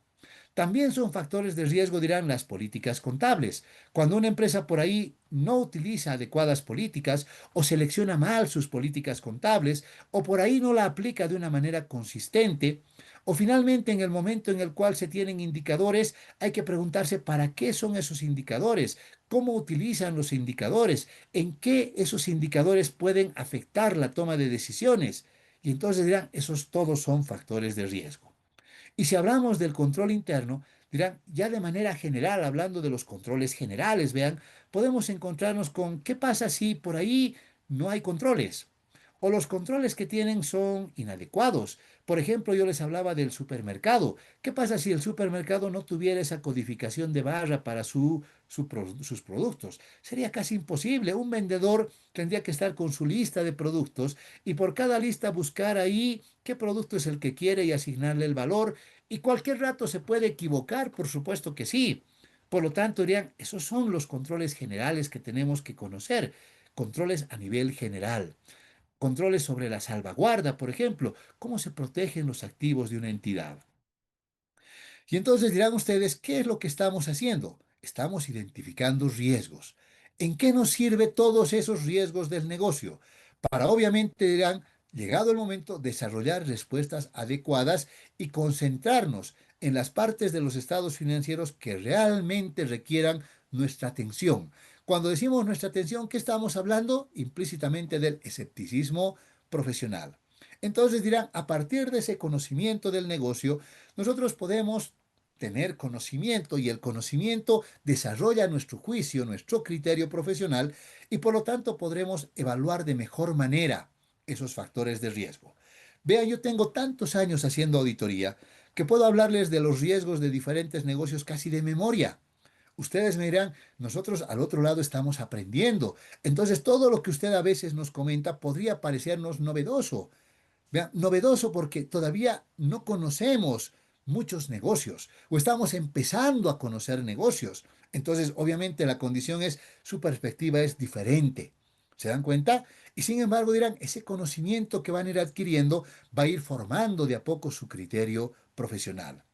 [SPEAKER 1] También son factores de riesgo, dirán, las políticas contables. Cuando una empresa por ahí no utiliza adecuadas políticas o selecciona mal sus políticas contables o por ahí no la aplica de una manera consistente, o finalmente en el momento en el cual se tienen indicadores, hay que preguntarse para qué son esos indicadores, cómo utilizan los indicadores, en qué esos indicadores pueden afectar la toma de decisiones. Y entonces dirán, esos todos son factores de riesgo. Y si hablamos del control interno, dirán, ya de manera general, hablando de los controles generales, vean, podemos encontrarnos con qué pasa si por ahí no hay controles o los controles que tienen son inadecuados. Por ejemplo, yo les hablaba del supermercado. ¿Qué pasa si el supermercado no tuviera esa codificación de barra para sus productos? Sería casi imposible. Un vendedor tendría que estar con su lista de productos y por cada lista buscar ahí qué producto es el que quiere y asignarle el valor. Y cualquier rato se puede equivocar, por supuesto que sí. Por lo tanto, dirían, esos son los controles generales que tenemos que conocer, controles a nivel general. Controles sobre la salvaguarda, por ejemplo, cómo se protegen los activos de una entidad. Y entonces dirán ustedes, ¿qué es lo que estamos haciendo? Estamos identificando riesgos. ¿En qué nos sirve todos esos riesgos del negocio? Para obviamente dirán, llegado el momento, desarrollar respuestas adecuadas y concentrarnos en las partes de los estados financieros que realmente requieran nuestra atención. Cuando decimos nuestra atención, ¿qué estamos hablando? Implícitamente del escepticismo profesional. Entonces dirán, a partir de ese conocimiento del negocio, nosotros podemos tener conocimiento y el conocimiento desarrolla nuestro juicio, nuestro criterio profesional y por lo tanto podremos evaluar de mejor manera esos factores de riesgo. Vean, yo tengo tantos años haciendo auditoría que puedo hablarles de los riesgos de diferentes negocios casi de memoria. Ustedes me dirán, nosotros al otro lado estamos aprendiendo. Entonces todo lo que usted a veces nos comenta podría parecernos novedoso. Vean, novedoso porque todavía no conocemos muchos negocios o estamos empezando a conocer negocios. Entonces, obviamente, la condición es, su perspectiva es diferente. ¿Se dan cuenta? Y sin embargo, dirán, ese conocimiento que van a ir adquiriendo va a ir formando de a poco su criterio profesional.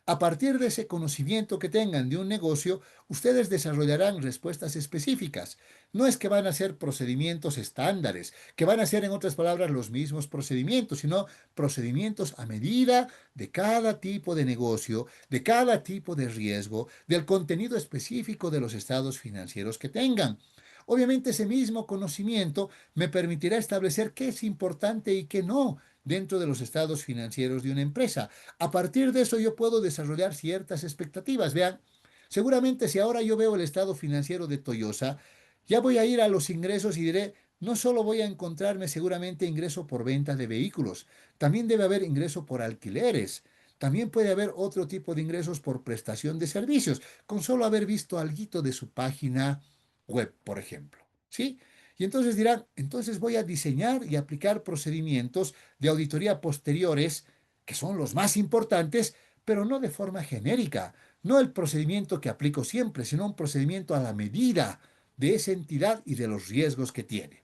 [SPEAKER 1] A partir de ese conocimiento que tengan de un negocio, ustedes desarrollarán respuestas específicas. No es que van a ser procedimientos estándares, que van a ser, en otras palabras, los mismos procedimientos, sino procedimientos a medida de cada tipo de negocio, de cada tipo de riesgo, del contenido específico de los estados financieros que tengan. Obviamente ese mismo conocimiento me permitirá establecer qué es importante y qué no dentro de los estados financieros de una empresa. A partir de eso yo puedo desarrollar ciertas expectativas. Vean, seguramente si ahora yo veo el estado financiero de Toyosa, ya voy a ir a los ingresos y diré, no solo voy a encontrarme seguramente ingreso por venta de vehículos, también debe haber ingreso por alquileres. También puede haber otro tipo de ingresos por prestación de servicios, con solo haber visto algo de su página web, por ejemplo. ¿Sí? Y entonces dirán, entonces voy a diseñar y aplicar procedimientos de auditoría posteriores, que son los más importantes, pero no de forma genérica, no el procedimiento que aplico siempre, sino un procedimiento a la medida de esa entidad y de los riesgos que tiene.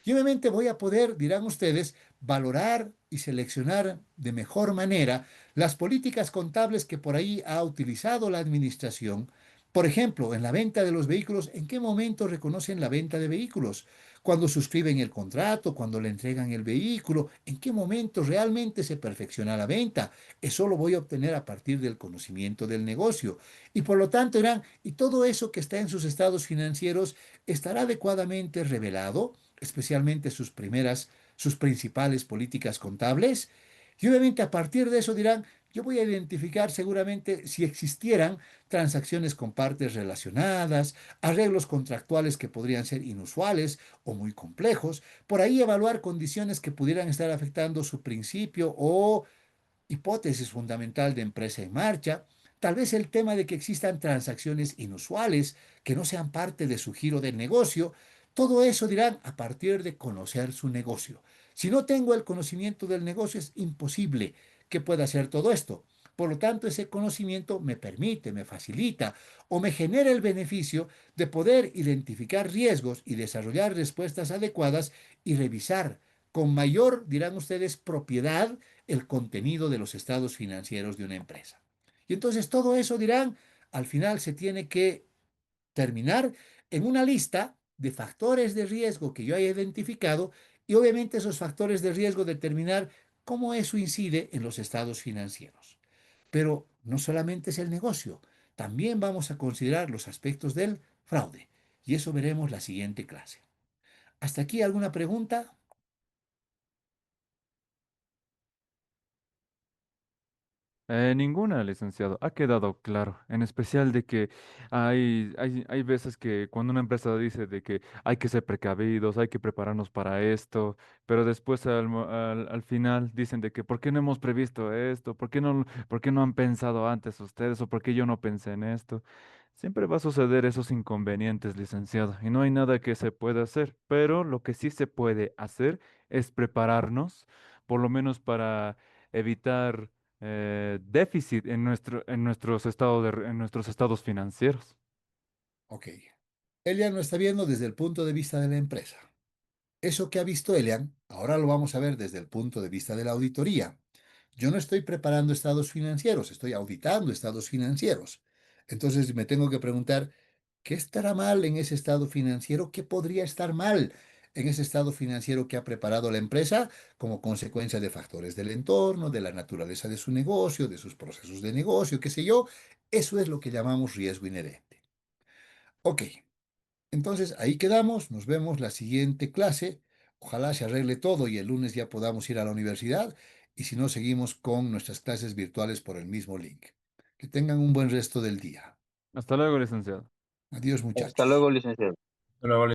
[SPEAKER 1] Y obviamente voy a poder, dirán ustedes, valorar y seleccionar de mejor manera las políticas contables que por ahí ha utilizado la administración. Por ejemplo, en la venta de los vehículos, ¿en qué momento reconocen la venta de vehículos? Cuando suscriben el contrato, cuando le entregan el vehículo, ¿en qué momento realmente se perfecciona la venta? Eso lo voy a obtener a partir del conocimiento del negocio. Y por lo tanto, dirán, ¿y todo eso que está en sus estados financieros estará adecuadamente revelado? Especialmente sus principales políticas contables. Y obviamente a partir de eso dirán, yo voy a identificar seguramente si existieran transacciones con partes relacionadas, arreglos contractuales que podrían ser inusuales o muy complejos, por ahí evaluar condiciones que pudieran estar afectando su principio o hipótesis fundamental de empresa en marcha, tal vez el tema de que existan transacciones inusuales que no sean parte de su giro del negocio, todo eso dirán a partir de conocer su negocio. Si no tengo el conocimiento del negocio, es imposible que pueda hacer todo esto. Por lo tanto, ese conocimiento me permite, me facilita o me genera el beneficio de poder identificar riesgos y desarrollar respuestas adecuadas y revisar con mayor, dirán ustedes, propiedad el contenido de los estados financieros de una empresa. Y entonces todo eso, dirán, al final se tiene que terminar en una lista de factores de riesgo que yo haya identificado y obviamente esos factores de riesgo determinar cómo eso incide en los estados financieros. Pero no solamente es el negocio, también vamos a considerar los aspectos del fraude y eso veremos la siguiente clase. ¿Hasta aquí alguna pregunta?
[SPEAKER 2] Ninguna, licenciado. Ha quedado claro. En especial de que hay veces que cuando una empresa dice de que hay que ser precavidos, hay que prepararnos para esto, pero después al final dicen de que ¿por qué no hemos previsto esto? Por qué no han pensado antes ustedes? ¿O por qué yo no pensé en esto? Siempre va a suceder esos inconvenientes, licenciado, y no hay nada que se pueda hacer, pero lo que sí se puede hacer es prepararnos, por lo menos para evitar déficit en en nuestros estados financieros.
[SPEAKER 1] Ok. Elian lo está viendo desde el punto de vista de la empresa. Eso que ha visto Elian, ahora lo vamos a ver desde el punto de vista de la auditoría. Yo no estoy preparando estados financieros, estoy auditando estados financieros. Entonces me tengo que preguntar, ¿qué estará mal en ese estado financiero? ¿Qué podría estar mal en ese estado financiero que ha preparado la empresa como consecuencia de factores del entorno, de la naturaleza de su negocio, de sus procesos de negocio, qué sé yo? Eso es lo que llamamos riesgo inherente. Ok. Entonces, ahí quedamos, nos vemos la siguiente clase. Ojalá se arregle todo y el lunes ya podamos ir a la universidad y si no, seguimos con nuestras clases virtuales por el mismo link. Que tengan un buen resto del día.
[SPEAKER 2] Hasta luego, licenciado.
[SPEAKER 1] Adiós,
[SPEAKER 3] Hasta
[SPEAKER 1] muchachos.
[SPEAKER 3] luego, licenciado.
[SPEAKER 4] Hola, vale.